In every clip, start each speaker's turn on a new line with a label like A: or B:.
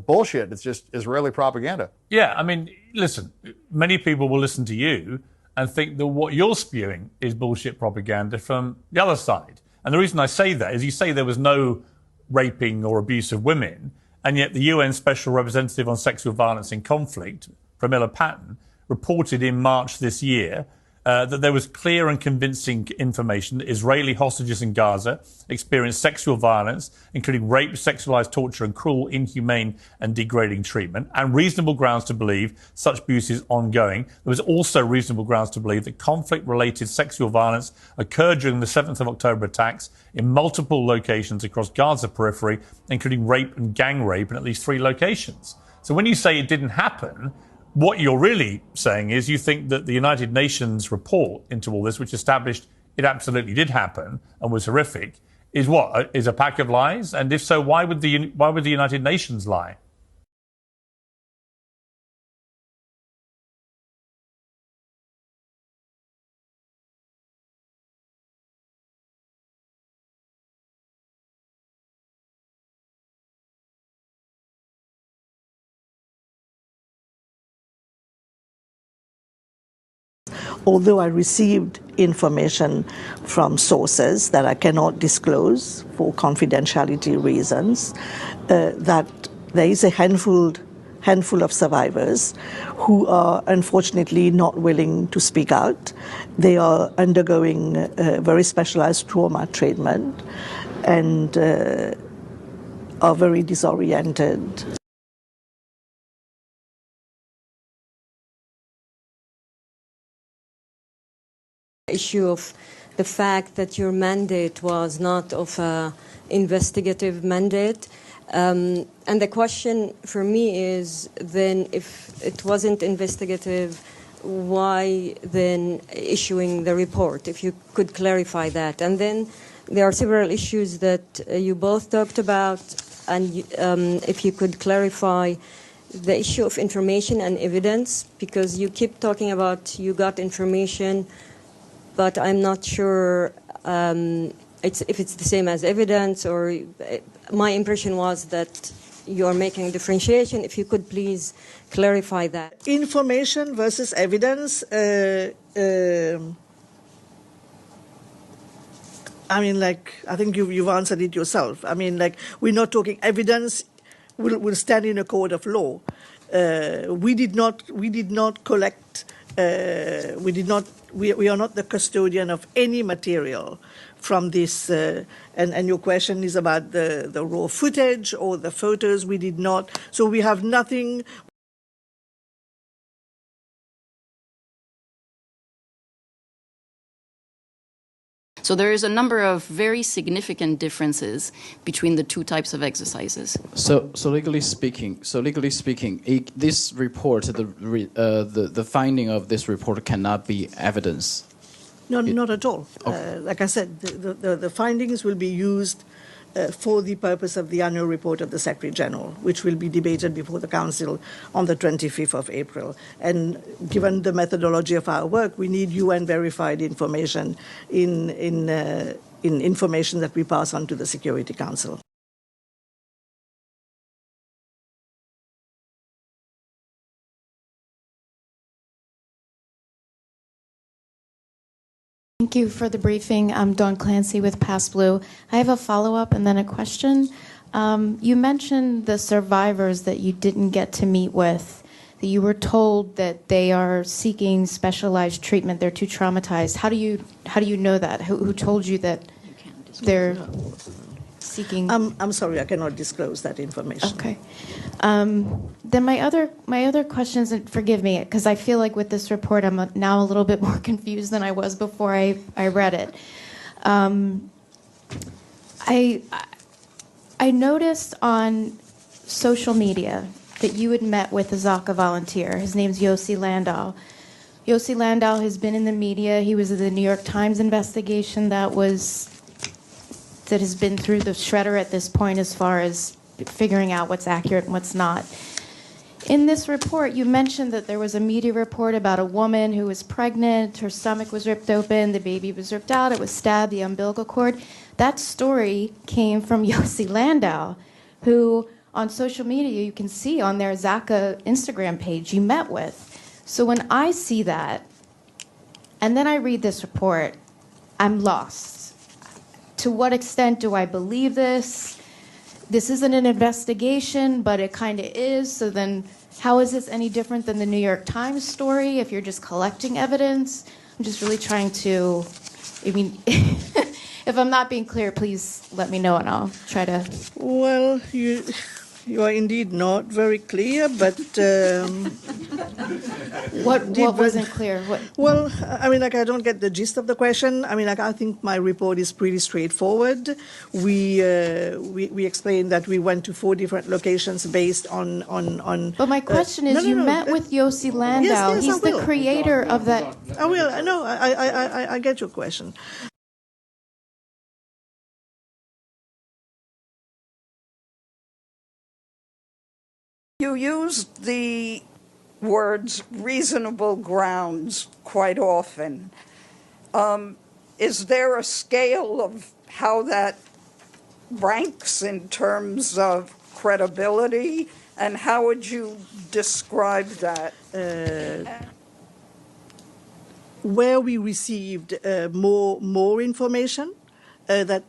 A: bullshit. It's just Israeli propaganda.
B: Yeah, I mean, listen, many people will listen to you and think that what you're spewing is bullshit propaganda from the other side. And the reason I say that is you say there was no raping or abuse of women, and yet the UN Special Representative on Sexual Violence in Conflict, Pramila Patten, reported in March this year that there was clear and convincing information that Israeli hostages in Gaza experienced sexual violence, including rape, sexualized torture, and cruel, inhumane, and degrading treatment, and reasonable grounds to believe such abuse is ongoing. There was also reasonable grounds to believe that conflict-related sexual violence occurred during the 7th of October attacks in multiple locations across Gaza periphery, including rape and gang rape in at least 3 locations. So when you say it didn't happen, what you're really saying is you think that the United Nations report into all this, which established it absolutely did happen and was horrific, is what? Is a pack of lies? And if so, why would the United Nations lie?
C: Although I received information from sources that I cannot disclose for confidentiality reasons, that there is a handful of survivors who are unfortunately not willing to speak out. They are undergoing very specialized trauma treatment and are very disoriented.
D: Issue of the fact that your mandate was not of an investigative mandate. And the question for me is then, if it wasn't investigative, why then issuing the report? If you could clarify that. And then there are several issues that you both talked about, and if you could clarify the issue of information and evidence, because you keep talking about you got information, but I'm not sure if it's the same as evidence, or my impression was that you're making differentiation. If you could please clarify that.
C: Information versus evidence, I mean, like, I think you've answered it yourself. I mean, like, we're not talking evidence will stand in a court of law. We did not collect, we are not the custodian of any material from this, and your question is about the raw footage or the photos. We did not, so we have nothing.
E: So there is a number of very significant differences between the two types of exercises.
F: So legally speaking, this report, the finding of this report cannot be evidence.
C: No, not at all.
F: Okay.
C: Like I said, the findings will be used for the purpose of the annual report of the Secretary General, which will be debated before the Council on the 25th of April. And given the methodology of our work, we need UN verified information in information that we pass on to the Security Council.
G: Thank you for the briefing. I'm Dawn Clancy with Pass Blue. I have a follow-up and then a question. You mentioned the survivors that you didn't get to meet with, that you were told that they are seeking specialized treatment, they're too traumatized. How do you know that? Who told you that they're seeking?
C: I'm sorry, I cannot disclose that information.
G: Okay. Then my other questions, and forgive me, because I feel like with this report I'm now a little bit more confused than I was before I read it. I noticed on social media that you had met with a Zaka volunteer. His name's Yossi Landau. Yossi Landau has been in the media. He was in the New York Times investigation that has been through the shredder at this point as far as figuring out what's accurate and what's not. In this report, you mentioned that there was a media report about a woman who was pregnant, her stomach was ripped open, the baby was ripped out, it was stabbed, the umbilical cord. That story came from Yossi Landau, who on social media, you can see on their Zaka Instagram page you met with. So when I see that, and then I read this report, I'm lost. To what extent do I believe this? This isn't an investigation, but it kind of is. So then how is this any different than the New York Times story if you're just collecting evidence? I'm just really trying to, I mean, if I'm not being clear, please let me know and I'll try to.
C: Well, you are indeed not very clear, but
G: What wasn't clear? What?
C: well, I mean, like, I don't get the gist of the question. I mean, like, I think my report is pretty straightforward. We explained that we went to 4 different locations based on.
G: But my question is, you met with Yossi Landau.
C: Yes,
G: He's
C: I
G: the
C: will.
G: creator of that.
C: I will. No, I get your question.
H: You used the words reasonable grounds quite often. Is there a scale of how that ranks in terms of credibility, and how would you describe that?
C: Where we received more information, that,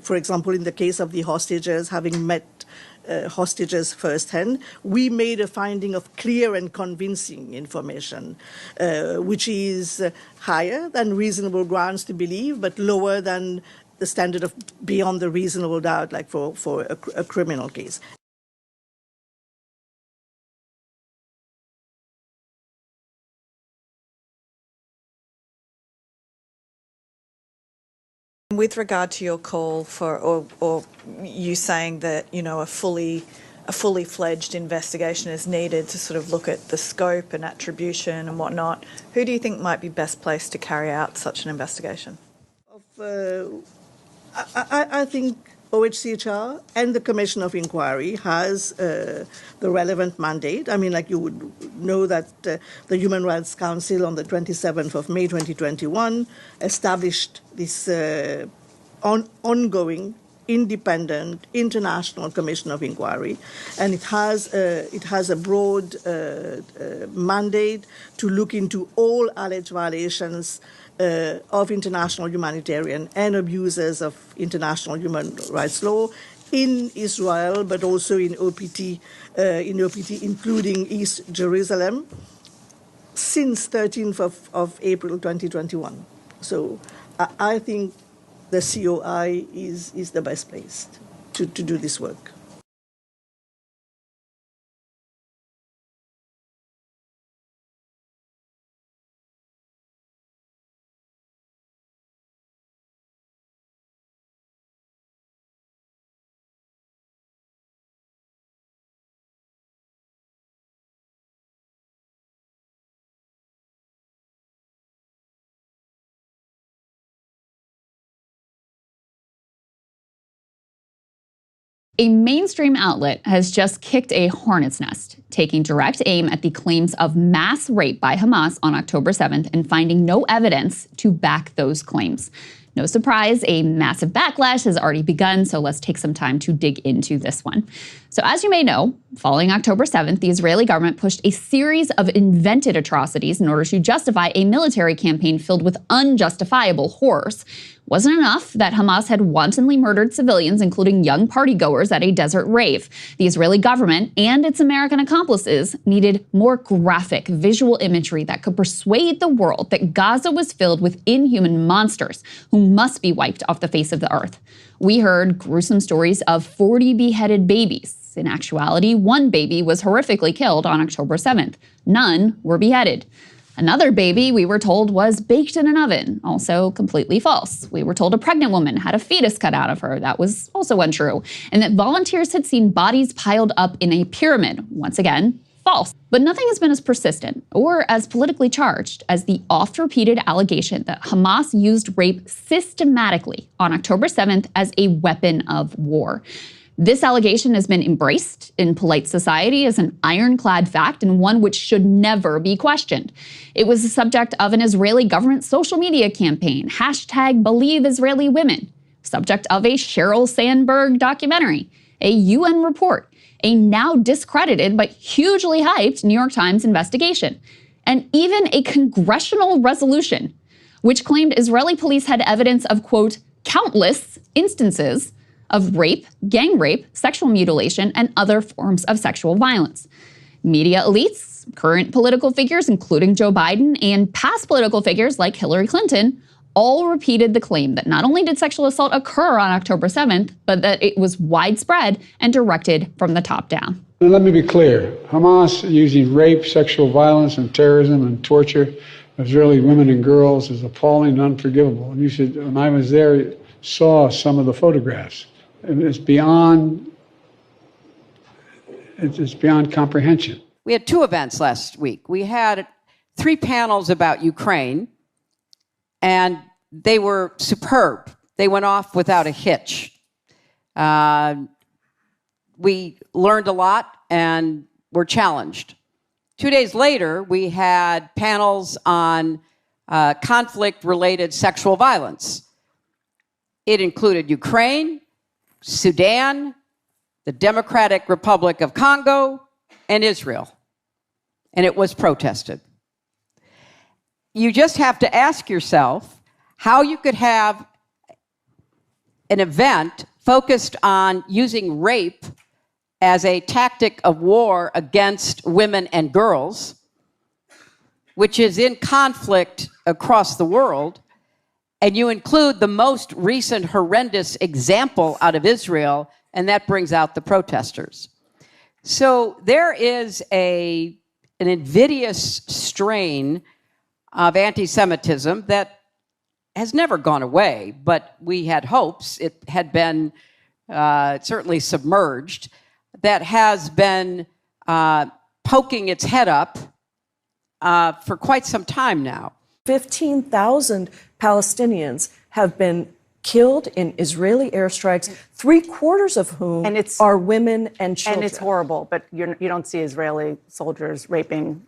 C: for example, in the case of the hostages, having met hostages firsthand, we made a finding of clear and convincing information, which is higher than reasonable grounds to believe, but lower than the standard of beyond the reasonable doubt, like for a criminal case.
I: With regard to your call for, or you saying that, you know, a fully fledged investigation is needed to sort of look at the scope and attribution and whatnot, who do you think might be best placed to carry out such an investigation?
C: I think OHCHR and the Commission of Inquiry has the relevant mandate. I mean, like, you would know that the Human Rights Council on the 27th of May 2021 established this ongoing, independent, international Commission of Inquiry, and it has a broad mandate to look into all alleged violations of international humanitarian and abuses of international human rights law in Israel, but also in OPT, including East Jerusalem, since 13th of April 2021. So I think the COI is the best place to do this work.
J: A mainstream outlet has just kicked a hornet's nest, taking direct aim at the claims of mass rape by Hamas on October 7th and finding no evidence to back those claims. No surprise, a massive backlash has already begun, so let's take some time to dig into this one. So as you may know, following October 7th, the Israeli government pushed a series of invented atrocities in order to justify a military campaign filled with unjustifiable horrors. Wasn't enough that Hamas had wantonly murdered civilians, including young partygoers at a desert rave. The Israeli government and its American accomplices needed more graphic visual imagery that could persuade the world that Gaza was filled with inhuman monsters who must be wiped off the face of the earth. We heard gruesome stories of 40 beheaded babies. In actuality, one baby was horrifically killed on October 7th. None were beheaded. Another baby, we were told, was baked in an oven. Also completely false. We were told a pregnant woman had a fetus cut out of her. That was also untrue. And that volunteers had seen bodies piled up in a pyramid. Once again, false. But nothing has been as persistent or as politically charged as the oft-repeated allegation that Hamas used rape systematically on October 7th as a weapon of war. This allegation has been embraced in polite society as an ironclad fact and one which should never be questioned. It was the subject of an Israeli government social media campaign, #BelieveIsraeliWomen, subject of a Sheryl Sandberg documentary. a UN report, a now discredited but hugely hyped New York Times investigation, and even a congressional resolution which claimed Israeli police had evidence of, quote, countless instances of rape, gang rape, sexual mutilation, and other forms of sexual violence. Media elites, current political figures, including Joe Biden, and past political figures like Hillary Clinton, all repeated the claim that not only did sexual assault occur on October 7th, but that it was widespread and directed from the top down.
K: Let me be clear. Hamas using rape, sexual violence, and terrorism and torture of Israeli women and girls is appalling and unforgivable. And you should, when I was there, saw some of the photographs. It's beyond comprehension.
L: We had 2 events last week. We had 3 panels about Ukraine, and they were superb. They went off without a hitch. We learned a lot and were challenged. 2 days later, we had panels on conflict-related sexual violence. It included Ukraine, Sudan, the Democratic Republic of Congo, and Israel. And it was protested. You just have to ask yourself how you could have an event focused on using rape as a tactic of war against women and girls, which is in conflict across the world, and you include the most recent horrendous example out of Israel, and that brings out the protesters. So there is an invidious strain of anti-Semitism that has never gone away, but we had hopes. It had been certainly submerged, that has been poking its head up for quite some time now.
M: 15,000 Palestinians have been killed in Israeli airstrikes, 3/4 of whom are women and children.
N: And it's horrible, but you don't see Israeli soldiers raping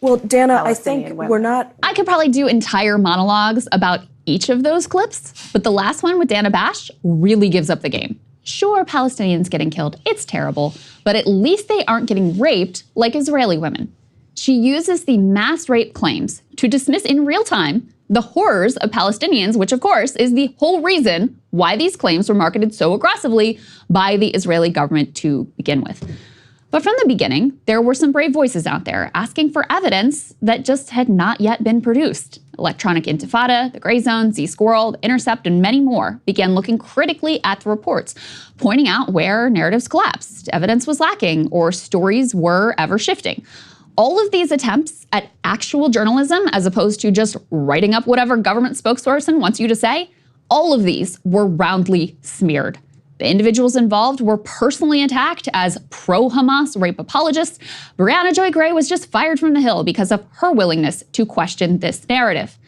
M: well, Dana, I
N: Palestinian
M: think
N: women.
M: we're not...
J: I could probably do entire monologues about each of those clips, but the last one with Dana Bash really gives up the game. Sure, Palestinians getting killed, it's terrible, but at least they aren't getting raped like Israeli women. She uses the mass rape claims to dismiss in real time the horrors of Palestinians, which of course is the whole reason why these claims were marketed so aggressively by the Israeli government to begin with. But from the beginning, there were some brave voices out there asking for evidence that just had not yet been produced. Electronic Intifada, The Gray Zone, Z-Squirrel, The Intercept, and many more began looking critically at the reports, pointing out where narratives collapsed, evidence was lacking, or stories were ever shifting. All of these attempts at actual journalism, as opposed to just writing up whatever government spokesperson wants you to say, all of these were roundly smeared. The individuals involved were personally attacked as pro-Hamas rape apologists. Brianna Joy Gray was just fired from the Hill because of her willingness to question this narrative.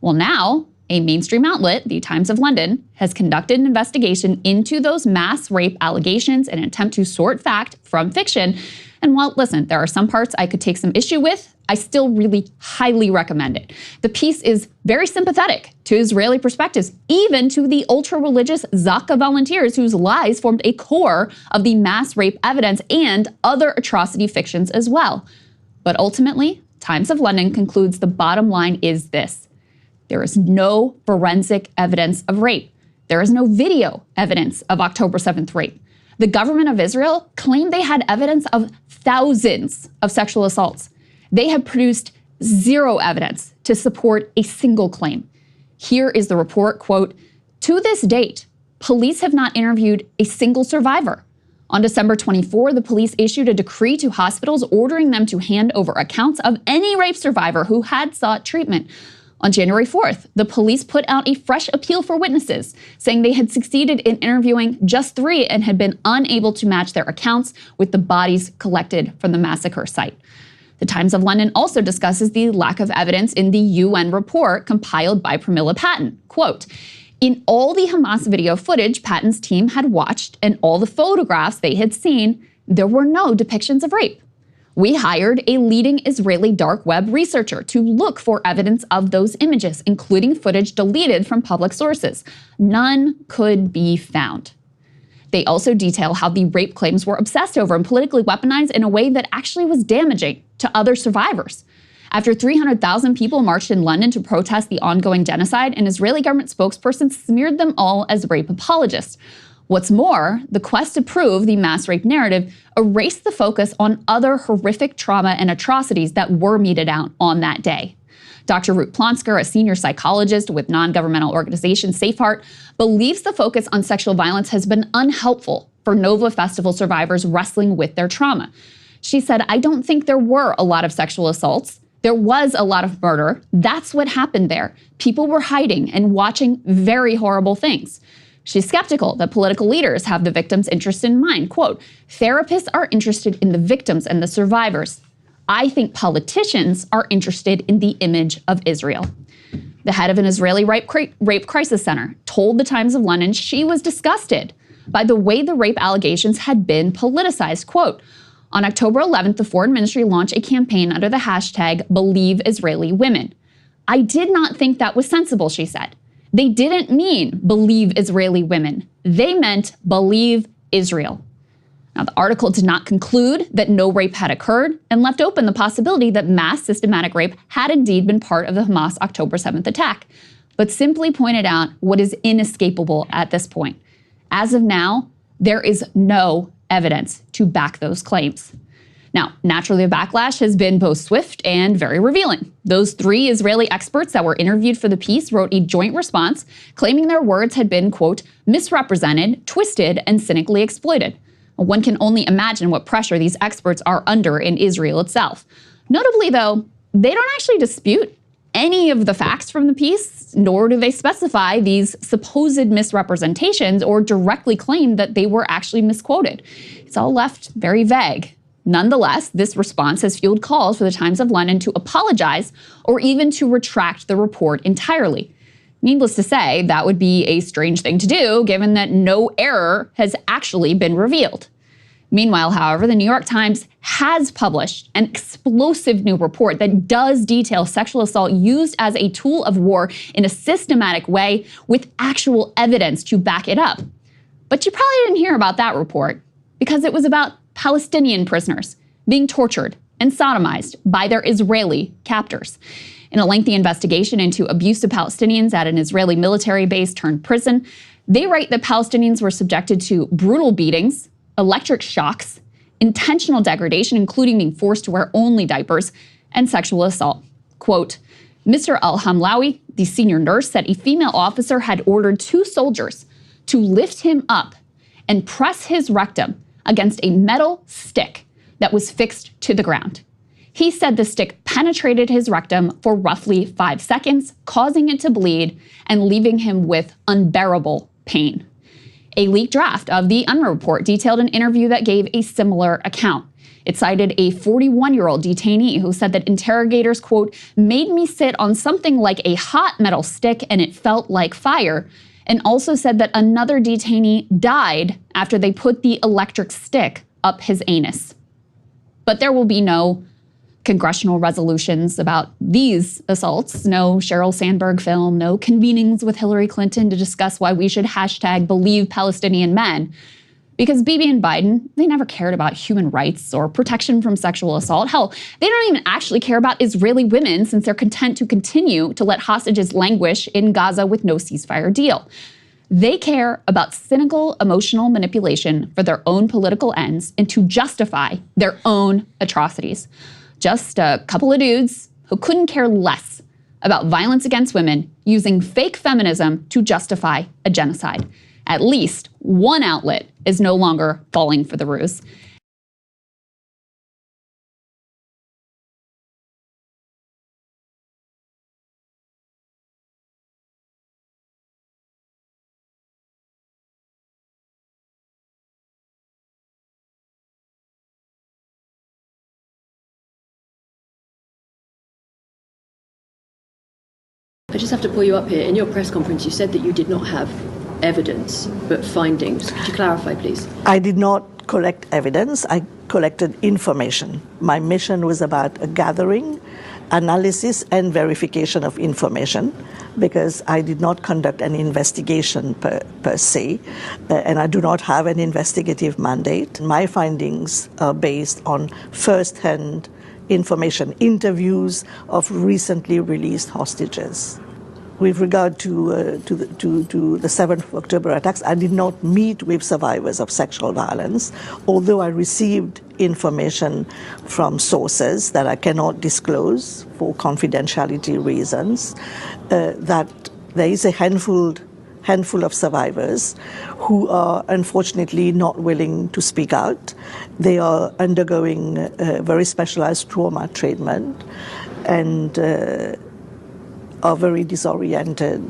J: Well, now, a mainstream outlet, the Times of London, has conducted an investigation into those mass rape allegations in an attempt to sort fact from fiction. And while, listen, there are some parts I could take some issue with, I still really highly recommend it. The piece is very sympathetic to Israeli perspectives, even to the ultra-religious Zaka volunteers whose lies formed a core of the mass rape evidence and other atrocity fictions as well. But ultimately, Times of London concludes the bottom line is this: there is no forensic evidence of rape. There is no video evidence of October 7th rape. The government of Israel claimed they had evidence of thousands of sexual assaults. They have produced zero evidence to support a single claim. Here is the report, quote, "To this date, police have not interviewed a single survivor. On December 24, the police issued a decree to hospitals ordering them to hand over accounts of any rape survivor who had sought treatment. On January 4th, the police put out a fresh appeal for witnesses, saying they had succeeded in interviewing just 3 and had been unable to match their accounts with the bodies collected from the massacre site." The Times of London also discusses the lack of evidence in the UN report compiled by Pramila Patten. Quote, "In all the Hamas video footage Patten's team had watched and all the photographs they had seen, there were no depictions of rape. We hired a leading Israeli dark web researcher to look for evidence of those images, including footage deleted from public sources. None could be found." They also detail how the rape claims were obsessed over and politically weaponized in a way that actually was damaging to other survivors. After 300,000 people marched in London to protest the ongoing genocide, an Israeli government spokesperson smeared them all as rape apologists. What's more, the quest to prove the mass rape narrative erased the focus on other horrific trauma and atrocities that were meted out on that day. Dr. Ruth Plonsker, a senior psychologist with non-governmental organization Safeheart, believes the focus on sexual violence has been unhelpful for Nova Festival survivors wrestling with their trauma. She said, "I don't think there were a lot of sexual assaults. There was a lot of murder. That's what happened there. People were hiding and watching very horrible things." She's skeptical that political leaders have the victims' interest in mind. Quote, "Therapists are interested in the victims and the survivors. I think politicians are interested in the image of Israel." The head of an Israeli rape crisis center told the Times of London she was disgusted by the way the rape allegations had been politicized. Quote, "On October 11th, the Foreign Ministry launched a campaign under the hashtag Believe Israeli Women. I did not think that was sensible," she said. "They didn't mean believe Israeli women. They meant believe Israel." Now, the article did not conclude that no rape had occurred and left open the possibility that mass systematic rape had indeed been part of the Hamas October 7th attack, but simply pointed out what is inescapable at this point. As of now, there is no evidence to back those claims. Now, naturally, the backlash has been both swift and very revealing. Those 3 Israeli experts that were interviewed for the piece wrote a joint response claiming their words had been, quote, misrepresented, twisted, and cynically exploited. One can only imagine what pressure these experts are under in Israel itself. Notably, though, they don't actually dispute any of the facts from the piece, nor do they specify these supposed misrepresentations or directly claim that they were actually misquoted. It's all left very vague. Nonetheless, this response has fueled calls for the Times of London to apologize or even to retract the report entirely. Needless to say, that would be a strange thing to do, given that no error has actually been revealed. Meanwhile, however, the New York Times has published an explosive new report that does detail sexual assault used as a tool of war in a systematic way with actual evidence to back it up. But you probably didn't hear about that report because it was about Palestinian prisoners being tortured and sodomized by their Israeli captors. In a lengthy investigation into abuse of Palestinians at an Israeli military base turned prison, they write that Palestinians were subjected to brutal beatings, electric shocks, intentional degradation, including being forced to wear only diapers, and sexual assault. Quote, Mr. Al-Hamlawi, the senior nurse, said a female officer had ordered 2 soldiers to lift him up and press his rectum against a metal stick that was fixed to the ground. He said the stick penetrated his rectum for roughly 5 seconds, causing it to bleed and leaving him with unbearable pain. A leaked draft of the UNRWA report detailed an interview that gave a similar account. It cited a 41-year-old detainee who said that interrogators, quote, made me sit on something like a hot metal stick and it felt like fire, and also said that another detainee died after they put the electric stick up his anus. But there will be no congressional resolutions about these assaults, no Sheryl Sandberg film, no convenings with Hillary Clinton to discuss why we should hashtag believe Palestinian men. Because Bibi and Biden, they never cared about human rights or protection from sexual assault. Hell, they don't even actually care about Israeli women since they're content to continue to let hostages languish in Gaza with no ceasefire deal. They care about cynical emotional manipulation for their own political ends and to justify their own atrocities. Just a couple of dudes who couldn't care less about violence against women using fake feminism to justify a genocide. At least one outlet is no longer falling for the ruse.
O: I just have to pull you up here. In your press conference, you said that you did not have evidence, but findings. Could you clarify, please?
C: I did not collect evidence. I collected information. My mission was about gathering analysis and verification of information, because I did not conduct an investigation per se, and I do not have an investigative mandate. My findings are based on first-hand information, interviews of recently released hostages. With regard to the 7th of October attacks, I did not meet with survivors of sexual violence, although I received information from sources that I cannot disclose for confidentiality reasons, that there is a handful of survivors who are unfortunately not willing to speak out. They are undergoing very specialized trauma treatment and are very disoriented.